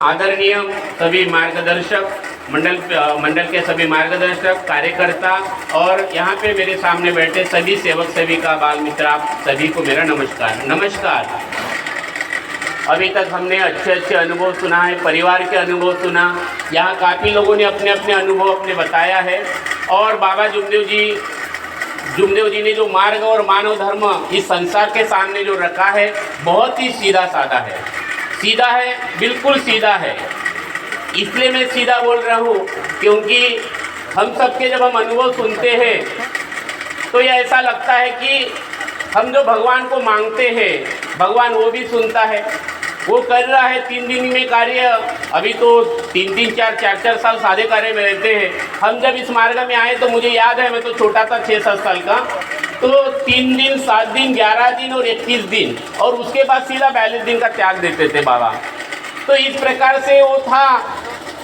आदरणीय सभी मार्गदर्शक मंडल के सभी मार्गदर्शक कार्यकर्ता और यहाँ पे मेरे सामने बैठे सभी सेवक सेविका बाल मित्र, आप सभी को मेरा नमस्कार। अभी तक हमने अच्छे अनुभव सुना है, परिवार के अनुभव सुना। यहाँ काफ़ी लोगों ने अपने अपने अनुभव अपने बताया है। और बाबा जुमदेव जी ने जो मार्ग और मानव धर्म इस संसार के सामने जो रखा है, बहुत ही सीधा साधा है, बिल्कुल सीधा है। इसलिए मैं सीधा बोल रहा हूँ क्योंकि हम सबके जब हम अनुभव सुनते हैं तो ये ऐसा लगता है कि हम जो भगवान को मांगते हैं भगवान वो भी सुनता है, वो कर रहा है 3 दिन में कार्य। अभी तो 3-3, 4-4 साल सादे कार्य में रहते हैं। हम जब इस मार्ग में आए तो मुझे याद है, मैं तो छोटा था 6-7 साल का, तो 3 दिन, 7 दिन, 11 दिन और 21 दिन और उसके बाद सीधा 42 दिन का त्याग देते थे बाबा। तो इस प्रकार से वो था,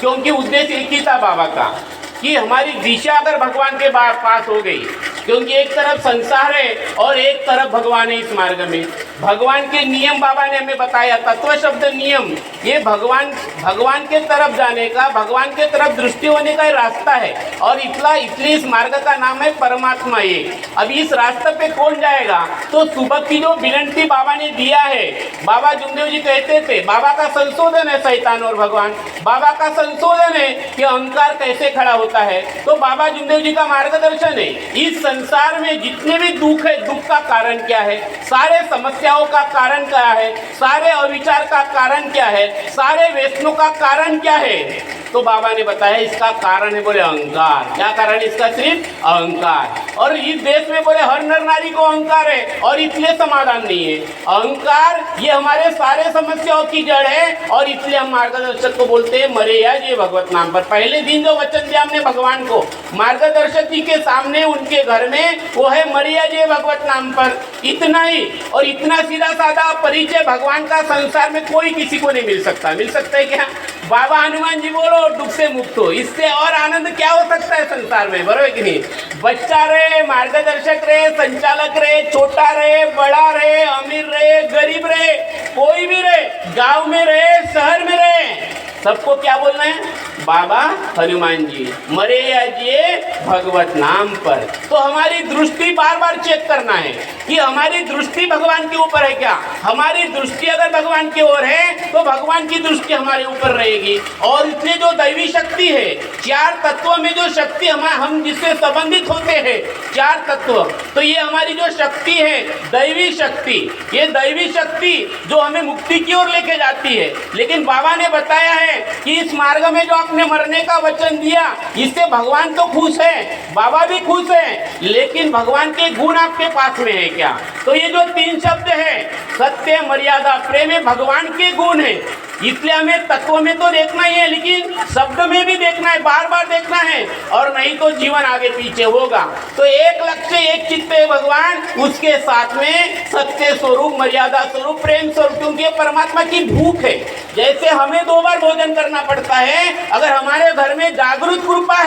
क्योंकि उद्देश्य एक ही था बाबा का कि हमारी दिशा अगर भगवान के पास हो गई, क्योंकि एक तरफ संसार है और एक तरफ भगवान है। इस मार्ग में भगवान के नियम बाबा ने हमें बताया, तत्व शब्द नियम, ये भगवान के तरफ जाने का, भगवान के तरफ दृष्टि होने का रास्ता है। और इसलिए इस मार्ग का नाम है परमात्मा। ये अब इस रास्ते पे कौन जाएगा? तो सुबह की जो विनंती बाबा ने दिया है, बाबा जुमदेव जी कहते थे बाबा का संशोधन है शैतान और भगवान, बाबा का संशोधन है कि अहंकार कैसे खड़ा होता है। तो बाबा जुमदेव जी का मार्गदर्शन है। इस संसार में जितने भी दुख है, दुख का कारण क्या है, सारे समस्याओं का कारण क्या है, सारे अविचार का कारण क्या है, सारे व्यसनों का कारण क्या है, तो बाबा ने बताया इसका कारण है, बोले अहंकार। क्या कारण है इसका? सिर्फ अहंकार। और इस देश में बोले हर नर नारी को अहंकार है और इसलिए समाधान नहीं है। अहंकार ये हमारे सारे समस्याओं की जड़ है और इसलिए हम मार्गदर्शक को बोलते हैं मरे या जय भगवत नाम पर। पहले दिन जो वचन दिया हमने भगवान को मार्गदर्शक जी के सामने उनके घर में, वो है मरे या जय भगवत नाम पर। इतना ही, और इतना सीधा साधा परिचय भगवान का संसार में कोई किसी को नहीं मिल सकता है क्या? बाबा हनुमान जी बोलो दुख से मुक्त हो, इससे और आनंद क्या हो सकता है संसार में? बरोबर कि नहीं? बच्चा रहे, मार्गदर्शक रहे, संचालक रहे, छोटा रहे, बड़ा रहे, अमीर रहे, गरीब रहे, कोई भी रहे, गांव में रहे, शहर में रहे, सबको क्या बोलना है? बाबा हनुमान जी मरे अजिए भगवत नाम पर। तो हमारी दृष्टि बार बार चेक करना है कि हमारी दृष्टि भगवान के ऊपर है क्या? हमारी दृष्टि अगर भगवान की ओर है तो भगवान की दृष्टि हमारे ऊपर रहेगी। और इसलिए जो दैवी शक्ति है, 4 तत्वों में जो शक्ति हम जिससे संबंधित होते हैं, 4 तत्व, तो ये हमारी जो शक्ति है दैवी शक्ति, ये दैवी शक्ति जो हमें मुक्ति की ओर लेके जाती है। लेकिन बाबा ने बताया है कि इस मार्ग में जो आपने मरने का वचन दिया, इससे भगवान तो खुश है, बाबा भी खुश है, लेकिन भगवान के गुण आपके पास में है क्या? तो ये जो 3 शब्द है, सत्य, मर्यादा, प्रेम, में भगवान के गुण है। इसलिए हमें तत्व में तो देखना ही है, लेकिन शब्द में भी देखना है, बार बार देखना है, और नहीं तो जीवन आगे पीछे होगा। तो एक लक्ष्य, एक चित्त है भगवान, उसके साथ में सत्य स्वरूप, मर्यादा स्वरूप, प्रेम स्वरूप, क्योंकि ये परमात्मा की भूख है। जैसे हमें 2 बार भोजन करना पड़ता है, अगर हमारे घर में जागृत कृपा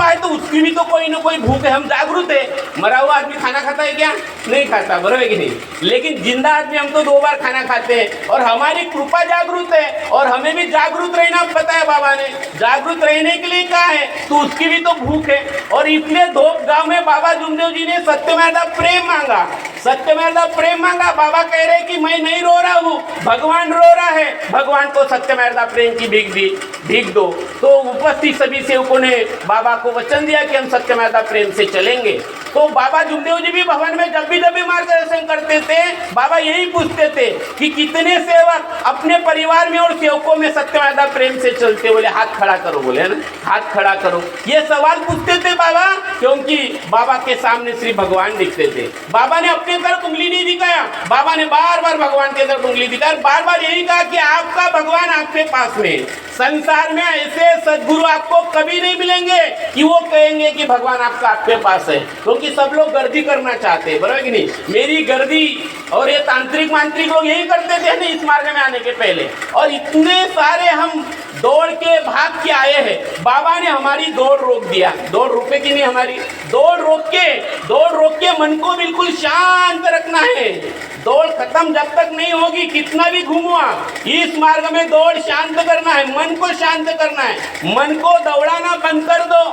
है तो उसकी भी तो कोई ना कोई भूख है। हम जागृत है, मरा हुआ आदमी खाना खाता है क्या? नहीं खाता, बराबर कि नहीं? लेकिन जिंदा आदमी हम तो 2 बार खाना खाते हैं। और हमारी कृपा जागृत है और हमें भी जागृत रहना बताया बाबा ने। जागृत रहने के लिए क्या है? तो उसकी भी तो भूख है। और इसलिए धोप गांव में बाबा जुमदेव जी ने सत्यमेव प्रेम मांगा, सत्यमेव प्रेम मांगा। बाबा कह रहे कि मैं नहीं रो रहा हूँ, भगवान रो रहा है, भगवान को सत्यमेव प्रेम की भीख दो। तो उपस्थित सभी सेवकों ने बाबा को वचन दिया कि हम सत्यमेव प्रेम से चलेंगे। तो बाबा जुमदेव जी भी भवन में जब भी मार्गदर्शन करते थे, बाबा यही पूछते थे कि कितने सेवक अपने परिवार में और सेवकों में सत्यमेव प्रेम से चलते? बोले हाथ खड़ा करो, बोले ना, हाथ खड़ा करो। ये सवाल पूछते थे बाबा, क्योंकि बाबा के सामने श्री भगवान दिखते थे। बाबा ने अपने तरफ उंगली नहीं दिखाया, बाबा ने बार बार भगवान के तरफ उंगली दिखाया, बार बार यही कहा कि आपका भगवान आपके पास में। संसार में ऐसे सद्गुरु आपको कभी नहीं मिलेंगे कि वो कहेंगे कि भगवान आपके पास है, क्योंकि सब लोग गर्दी करना चाहते हैं, बराबर कि नहीं? मेरी गर्दी, और ये तांत्रिक मांत्रिक लोग यही करते थे ना इस मार्ग में आने के पहले। और इतने सारे हम दौड़ के भाग के आए हैं, बाबा ने हमारी दौड़ रोक दिया। दौड़ रुके कि नहीं? हमारी दौड़ रोक के मन को बिल्कुल शांत रखना है। दौड़ खत्म जब तक नहीं होगी, कितना भी घूमो आप, इस मार्ग में दौड़ शांत करना है, मन को शांत करना है, मन को दौड़ाना बंद कर दो।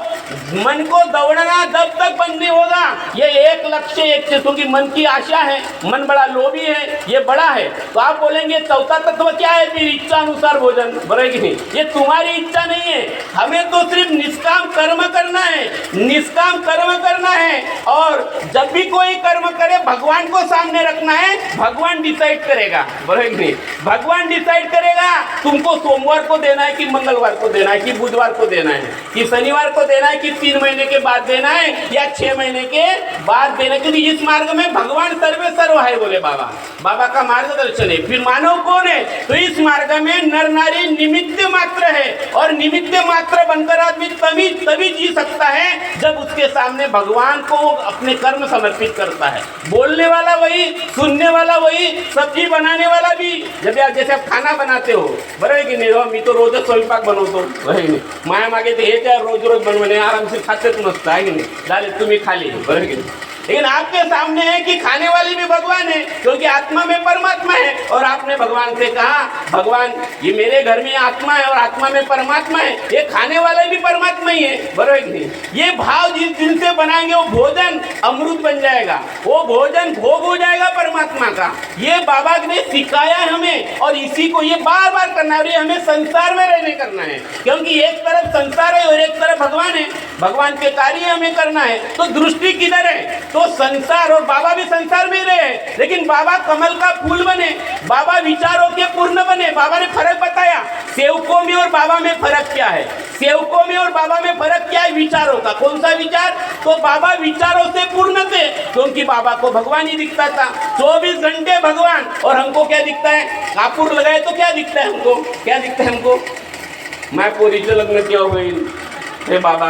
मन को दौड़ना जब तक बंद नहीं होगा, ये एक लक्ष्य एक चीज, क्योंकि मन की आशा है, मन बड़ा लोभी है, ये बड़ा है। तो आप बोलेंगे चौथा तत्व क्या है? फिर इच्छा अनुसार भोजन, बराबर कि नहीं? ये तुम्हारी इच्छा नहीं है, हमें तो सिर्फ निष्काम कर्म करना है, निष्काम कर्म करना है। और जब भी कोई कर्म करे भगवान को सामने रखना है, भगवान डिसाइड करेगा, बराबर कि नहीं? भगवान डिसाइड करेगा तुमको सोमवार को देना है कि मंगलवार को देना है कि बुधवार को देना है कि शनिवार को देना है कि 3 महीने के बाद देना है या 6 महीने के बाद देना है, क्योंकि इस मार्ग में भगवान सर्वे सर्व है, बोले बाबा। बाबा का मार्गदर्शन है। फिर मानव कौन है? तो इस मार्ग में नर नारी निमित्त मात्र है, और निमित्त मात्र बनकर आदमी तभी जी सकता है जब उसके सामने भगवान को अपने कर्म समर्पित करता है। बोलने वाला वही, सुनने वाला वही, सब्जी बनाने वाला भी। जब आप जैसे आप खाना बनाते हो, बरोबर की नाही? मी तो रोजच स्वयंपाक बनवतो, बरोबर की नाही? माया मागे ते हे त्या रोज रोज बनवणे आराम से खाते तो मस्त आहे की नाही? झाले तुम्ही खाली, बरोबर की नाही? लेकिन आपके सामने है कि खाने वाली भी भगवान है, क्योंकि आत्मा में परमात्मा है। और आपने भगवान से कहा, भगवान ये मेरे घर में आत्मा है और आत्मा में परमात्मा है, ये खाने वाला भी परमात्मा ही है, बरोबर कि नहीं? ये भाव जिस दिल से बनाएंगे वो भोजन अमृत बन जाएगा, वो भोजन भोग हो जाएगा परमात्मा का। ये बाबा ने सिखाया है हमें, और इसी को ये बार बार करना है। और ये हमें संसार में रहने करना है, क्योंकि एक तरफ संसार है और एक तरफ भगवान है, भगवान के कार्य हमें करना है। तो दृष्टि किधर है? तो संसार, और बाबा भी संसार में रहे, लेकिन बाबा कमल का फूल बने, बाबा विचारों के पूर्ण बने। बाबा ने फर्क बताया, सेवकों में और बाबा में फर्क क्या है? सेवकों में और बाबा में फर्क क्या है? विचारों का। कौन सा विचार? तो बाबा विचारों से पूर्ण थे, क्योंकि बाबा को भगवान ही दिखता था, 24 घंटे भगवान। और हमको क्या दिखता है? कापूर लगाए तो क्या दिखता है हमको? क्या दिखता है हमको? मैं पोरीचं लग्न केव्हा होईल, हे बाबा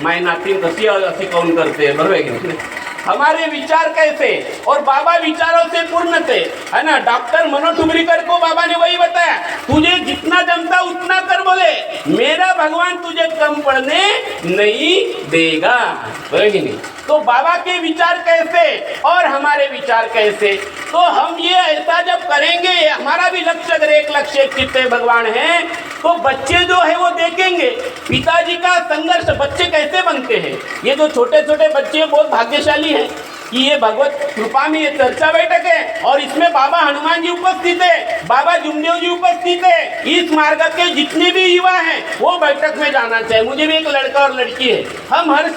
माय नातीन कशी अशी काऊन करते, बरोबर आहे की नाही? हमारे विचार कैसे, और बाबा विचारों से पूर्ण थे, है ना? डॉक्टर मनोज डुमरीकर को बाबा ने वही बताया, तुझे जितना जमता उतना कर, बोले मेरा भगवान तुझे कम पड़ने नहीं देगा, बोले कि नहीं? तो बाबा के विचार कैसे और हमारे विचार कैसे? तो हम ये ऐसा जब करेंगे, हमारा भी लक्ष्य, अगर एक लक्ष्य एक चित्त भगवान है, तो बच्चे जो है वो देखेंगे पिताजी का संघर्ष, बच्चे कैसे बनते हैं। ये जो छोटे छोटे बच्चे बहुत भाग्यशाली हैं कि ये भगवत कृपा में ये चर्चा बैठक है, और इसमें बाबा हनुमान जी उपस्थित है, बाबा जुमदेव जी उपस्थित है। इस मार्ग के जितने भी युवा हैं वो बैठक में जाना चाहिए। मुझे भी एक लड़का और लड़की है, हम हर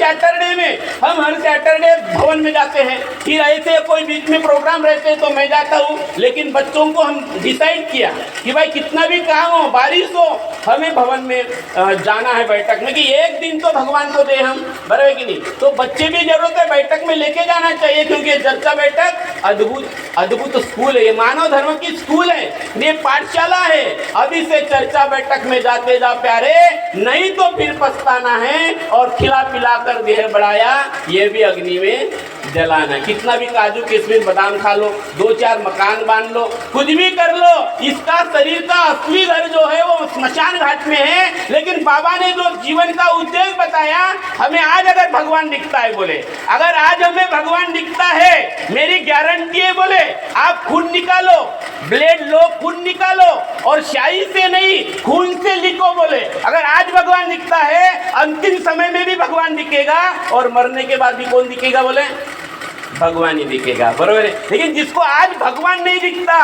सैटरडे भवन में जाते हैं। फिर ऐसे कोई बीच में प्रोग्राम रहते हैं तो मैं जाता हूँ, लेकिन बच्चों को हम डिसाइड किया कि भाई कितना भी काम हो, बारिश हो, हमें भवन में जाना है बैठक में, कि एक दिन तो भगवान को दे हम, बराबर कि नहीं? तो बच्चे भी जरूरत है बैठक में लेके जाना चाहिए, क्योंकि चर्चा बैठक अद्भुत स्कूल है, ये मानव धर्म की स्कूल है, ये पाठशाला है। अभी से चर्चा बैठक में जाते जा प्यारे, नहीं तो फिर पछताना है, और खिला पिला कर देह बढ़ाया ये भी अग्नि में जलाना। कितना भी काजू किशमिश बादाम खा लो, 2-4 मकान बांध लो, कुछ भी कर लो, इसका शरीर का असली घर जो है वो स्मशान घाट में है। लेकिन बाबा ने जो जीवन का उद्देश्य बताया, हमें आज अगर भगवान दिखता है, बोले अगर आज हमें भगवान दिखता है, मेरी गारंटी है, बोले आप खून निकालो, ब्लेड लो, खून निकालो, और स्याही से नहीं खून से लिखो। बोले अगर आज भगवान दिखता है, अंतिम समय में भी भगवान दिखेगा, और मरने के बाद भी कौन दिखेगा? बोले भगवान ही दिखेगा, बरोबर है। लेकिन जिसको आज भगवान नहीं दिखता,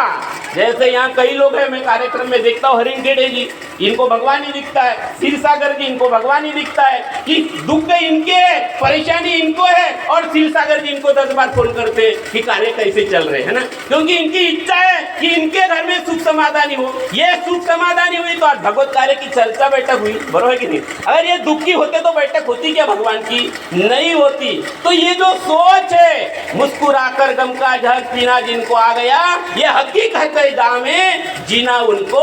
जैसे यहाँ कई लोग हैं, मैं कार्यक्रम में देखता हूँ, हरिण गेड़े जी, इनको भगवान ही दिखता है, क्षीरसागर जी, इनको भगवान ही दिखता है, कि दुख इनके है, परेशानी इनको है, और क्षीरसागर जी इनको 10 बार फोन करते हैं कि कार्य कैसे चल रहे हैं ना, क्योंकि इनकी इच्छा है कि इनके घर में सुख समाधानी हो। ये सुख समाधानी हुई तो आज भगवत कार्य की चर्चा बैठक हुई, बरोबर है कि नहीं? अगर ये दुखी होते तो बैठक होती क्या भगवान की? नहीं होती। तो ये जो सोच है, मुस्कुराकर गम का जहर पीना जिनको आ गया, ये हकीकत है, दाम में जीना उनको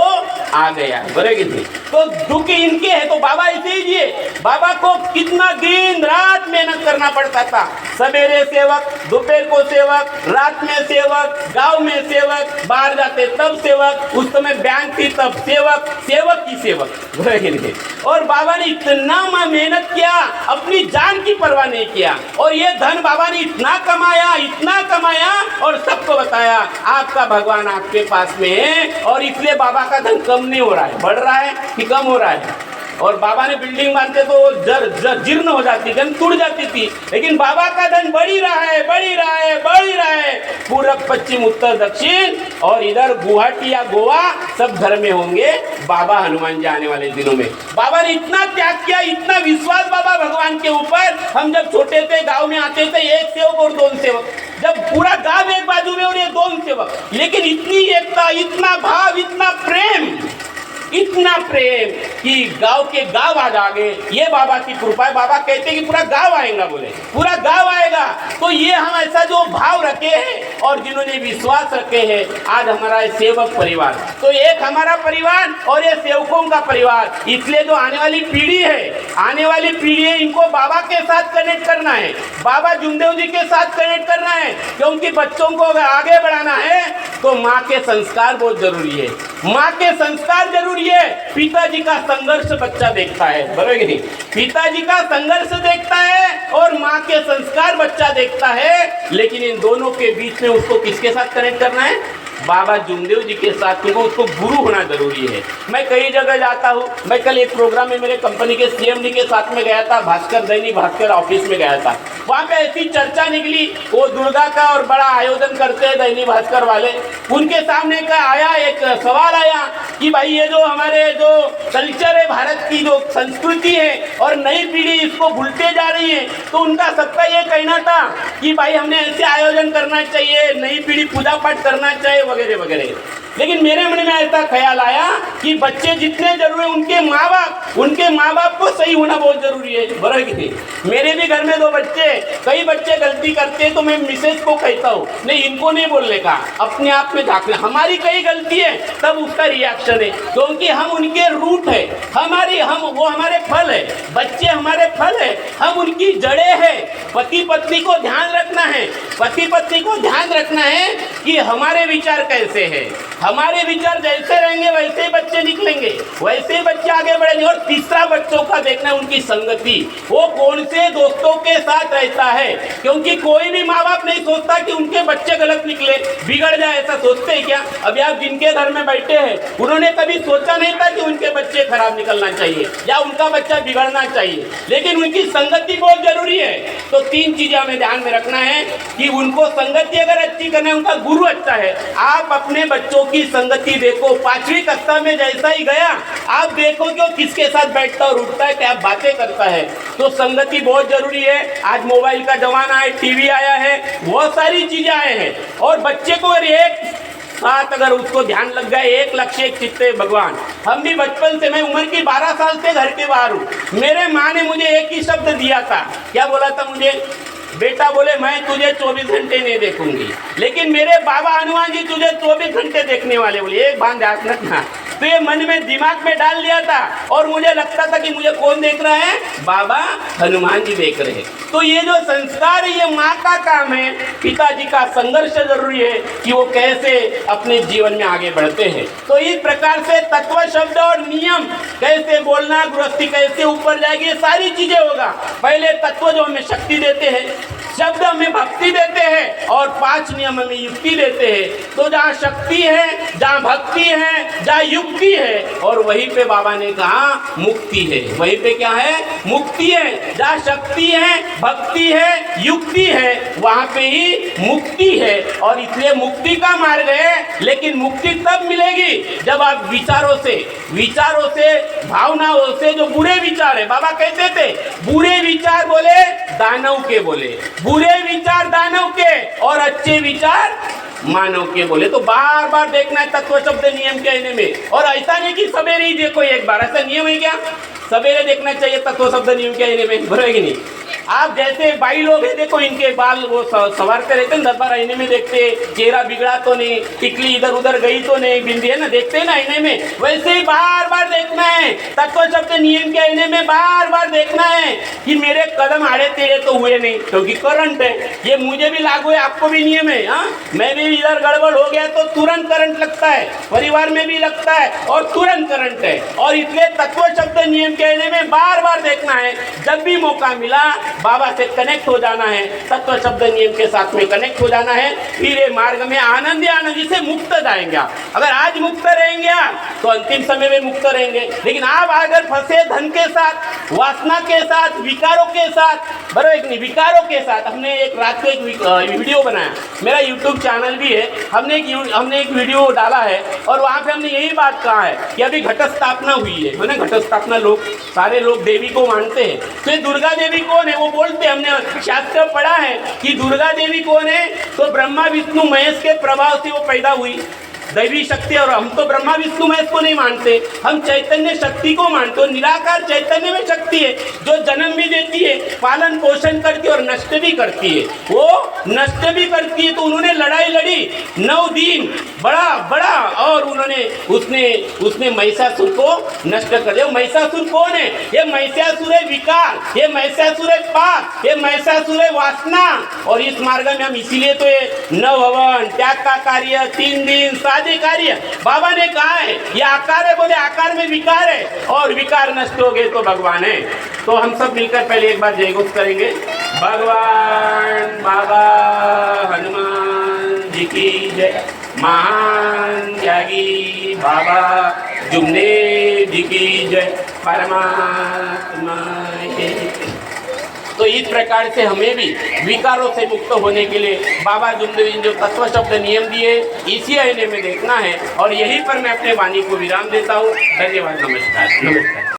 आ गया, बराबर कि नहीं। तो दुख इनके है, तो बाबा ऐसे ही जिए। बाबा को कितना दिन रात मेहनत करना पड़ता था, सवेरे सेवक, दोपहर को सेवक, रात में सेवक, गांव में सेवक, बाहर जाते तब सेवक, उस समय बैंक थी तब सेवक, सेवक की सेवक, बराबर कि नहीं। और बाबा ने इतना मेहनत किया, अपनी जान की परवाह नहीं किया, और ये धन बाबा ने इतना कमाया, इतना कमाया, और सबको बताया आपका भगवान आपके पास में है, और इसलिए बाबा का धन कम नहीं हो रहा है, बढ़ रहा है कि कम हो रहा है। और बाबा ने बिल्डिंग बांधते तो जीर्ण हो जाती, धन टूट जाती थी, लेकिन बाबा का धन बढ़ ही रहा है, बढ़ ही रहा है, बढ़ ही रहा है। पूरब, पश्चिम, उत्तर, दक्षिण, और इधर गुवाहाटी या गोवा सब घर में होंगे बाबा हनुमान जी आने वाले दिनों में। बाबा ने इतना त्याग किया, इतना विश्वास बाबा भगवान के ऊपर। हम जब छोटे थे, गाँव में आते थे, एक सेवक और 2 सेवक, जब पूरा गांव एक बाजू में और ये 2 सेवक, लेकिन इतनी एकता, इतना भाव, इतना प्रेम, इतना प्रेम कि गांव के गांव आ जागे। ये बाबा की कृपा है। बाबा कहते कि पूरा गांव आएगा, बोले पूरा गांव आएगा। तो ये हम ऐसा जो भाव रखे हैं और जिन्होंने विश्वास रखे हैं, आज हमारा सेवक परिवार, तो एक हमारा परिवार और ये सेवकों का परिवार। इसलिए जो आने वाली पीढ़ी है, आने वाली पीढ़ी है, इनको बाबा के साथ कनेक्ट करना है, बाबा जुमदेव जी के साथ कनेक्ट करना है, क्योंकि बच्चों को अगर आगे बढ़ाना है तो माँ के संस्कार बहुत जरूरी है। माँ के संस्कार जरूरी है। पिताजी का संघर्ष बच्चा देखता है, बराबर कि नहीं। पिताजी का संघर्ष देखता है और माँ के संस्कार बच्चा देखता है, लेकिन इन दोनों के बीच में उसको किसके साथ कनेक्ट करना है? बाबा जुमदेव जी के साथ, क्योंकि उसको गुरु होना जरूरी है। मैं कई जगह जाता हूँ। मैं कल एक प्रोग्राम में मेरे कंपनी के सीएमडी के साथ में गया था, भास्कर, दैनिक भास्कर ऑफिस में गया था। वहाँ पे ऐसी चर्चा निकली, वो दुर्गा का और बड़ा आयोजन करते हैं दैनिक भास्कर वाले। उनके सामने का आया एक सवाल आया कि भाई ये जो हमारे जो कल्चर है, भारत की जो संस्कृति है, और नई पीढ़ी इसको भूलते जा रही है, तो उनका सबका ये कहना था कि भाई हमने ऐसे आयोजन करना चाहिए, नई पीढ़ी पूजा पाठ करना चाहिए वगैरह वगैरह। लेकिन मेरे मन में ऐसा ख्याल आया कि बच्चे जितने जरूरी है, उनके माँ बाप को सही होना बहुत जरूरी है, बराबर कि नहीं। मेरे भी घर में 2 बच्चे, कई बच्चे गलती करते हैं तो मैं मिसेज को कहता हूँ नहीं, इनको नहीं बोलने का, अपने आप में झांकना। हमारी कई गलती है तब उसका रिएक्शन है, क्योंकि हम उनके रूट है, वो हमारे फल है। बच्चे हमारे फल है, हम उनकी जड़ें हैं। पति पत्नी को ध्यान रखना है, पति पत्नी को ध्यान रखना है कि हमारे विचार कैसे हैं। हमारे विचार जैसे रहेंगे वैसे ही बच्चे निकलेंगे, वैसे ही बच्चे आगे बढ़ेंगे। और तीसरा बच्चों का देखना है उनकी संगति, वो कौन से दोस्तों के साथ रहता है, क्योंकि कोई भी माँ बाप नहीं सोचता कि उनके बच्चे गलत निकले, बिगड़ जाए। ऐसा सोचते हैं क्या? अभी आप जिनके घर में बैठे हैं, उन्होंने कभी सोचा नहीं था कि उनके बच्चे खराब निकलना चाहिए या उनका बच्चा बिगड़ना चाहिए, लेकिन उनकी संगति बहुत जरूरी है। तो 3 चीजें हमें ध्यान में रखना है कि उनको संगति अगर अच्छी करना है, उनका गुरु अच्छा है। आप अपने बच्चों की संगति देखो, 5वीं कक्षा में जैसा ही गया, आप देखो कि वो किसके साथ बैठता और उठता है, क्या बातें करता है। तो संगति बहुत जरूरी है। आज मोबाइल का जमाना है, टीवी आया है, बहुत सारी चीजें आए हैं, और बच्चे को अगर एक साथ अगर उसको ध्यान लग गया, एक लक्ष्य एक चित्ते भगवान। हम भी बचपन से, मैं उम्र की 12 साल से घर के बाहर हूँ। मेरे माँ ने मुझे एक ही शब्द दिया था, क्या बोला था मुझे? बेटा बोले मैं तुझे 24 घंटे नहीं देखूंगी, लेकिन मेरे बाबा हनुमान जी तुझे 24 घंटे देखने वाले, बोले एक बात ध्यान रखना। तो ये मन में, दिमाग में डाल लिया था, और मुझे लगता था कि मुझे कौन देख रहा है? बाबा हनुमान जी देख रहे हैं। तो ये जो संस्कार है, ये माँ का काम है। पिताजी का संघर्ष जरूरी है कि वो कैसे अपने जीवन में आगे बढ़ते हैं। तो इस प्रकार से तत्व, शब्द और नियम, कैसे बोलना, गृहस्थी कैसे ऊपर जाएगी, ये सारी चीजें होगा। पहले तत्व जो हमें शक्ति देते हैं, शब्द हमें भक्ति देते हैं, और 5 नियम हमें युक्ति देते हैं। तो जहाँ शक्ति है, जहाँ भक्ति है, जहाँ युक्ति है, और वहीं पे बाबा ने कहा मुक्ति है। वहीं पे क्या है? मुक्ति है। जहाँ शक्ति है, भक्ति है, युक्ति है, वहाँ पे ही मुक्ति है। और इसलिए मुक्ति का मार्ग है, लेकिन मुक्ति तब मिलेगी जब आप विचारों से, भावनाओं से, जो बुरे विचार है, बाबा कहते थे बुरे विचार बोले दानव के बोले, बुरे विचार दानव के और अच्छे विचार मानव के बोले। तो बार बार देखना है तत्व, शब्द, नियम कहने में। और ऐसा नहीं कि सवेरे ही देखो एक बार, ऐसा नियम है क्या? सवेरे देखना चाहिए तत्व, शब्द, नियम कहने में, बराबर कि नहीं? आप जैसे भाई लोग हैं, देखो इनके बाल वो संवारते रहते हैं, 10 बार आईने में देखते, चेहरा बिगड़ा तो नहीं, टिकली इधर उधर गई तो नहीं, बिंदी है ना, देखते हैं ना आईने में, वैसे ही बार बार देखना है। तत्व शब्द नियम के आईने में बार बार देखना है कि मेरे कदम आड़े टेढ़े तो हुए नहीं, क्योंकि करंट है, ये मुझे भी लागू है, आपको भी नियम है। हाँ, मैं भी इधर गड़बड़ हो गया तो तुरंत करंट लगता है, परिवार में भी लगता है और तुरंत करंट है। और इसलिए तत्व शब्द नियम के आईने में बार बार देखना है। जब भी मौका मिला बाबा से कनेक्ट हो जाना है, तत्व शब्द नियम के साथ में कनेक्ट हो जाना है, फिर ये मार्ग में आनंद ही आनंद से मुक्त जाएंगे। अगर आज मुक्त रहेंगे तो अंतिम समय में मुक्त रहेंगे, लेकिन आप अगर फंसे धन के साथ, वासना के साथ, विकारों के साथ, बराबर एक नहीं, विकारों के साथ। हमने एक रात को एक वीडियो बनाया, मेरा यूट्यूब चैनल भी है, हमने एक वीडियो डाला है और वहाँ पे हमने यही बात कहा है कि अभी घट स्थापना हुई है, मैंने घट स्थापना, लोग सारे लोग देवी को मानते हैं, तो ये दुर्गा देवी कौन है वो बोलते हैं, हमने शास्त्र पढ़ा है कि दुर्गा देवी कौन है, तो ब्रह्मा विष्णु महेश के प्रभाव से वो पैदा हुई दैवी शक्ति। और हम तो ब्रह्मा विष्णु महेश को नहीं मानते, हम चैतन्य शक्ति को मानते हो। निराकार चैतन्य में शक्ति है जो जन्म भी देती है, पालन पोषण करती है और नष्ट भी करती है, वो नष्ट भी करती है। तो उन्होंने लड़ाई लड़ी 9 दिन बड़ा और उन्होंने उसने महिषासुर को नष्ट कर दिया। महिषासुर कौन है? ये महिषासुर है विकार, ये महिषासुर है पाप, ये महिषासुर है वासना। और इस मार्ग में हम इसीलिए तो ये 9 हवन, त्याग का कार्य, 3 दिन सादे कार्य बाबा ने कहा है, ये आकार है, बोले आकार में विकार है और विकार नष्ट हो गए तो भगवान है। तो हम सब मिलकर पहले एक बार जय घोष करेंगे, भगवान बाबा हनुमान जी की जय, महान त्यागी बाबा जुमदेव जी की जय, परमात्मा की जय। तो इस प्रकार से हमें भी विकारों से मुक्त होने के लिए बाबा जुमदेव जी जो तत्व शब्द नियम दिए, इसी आईने में देखना है। और यहीं पर मैं अपने वाणी को विराम देता हूँ। धन्यवाद, नमस्कार।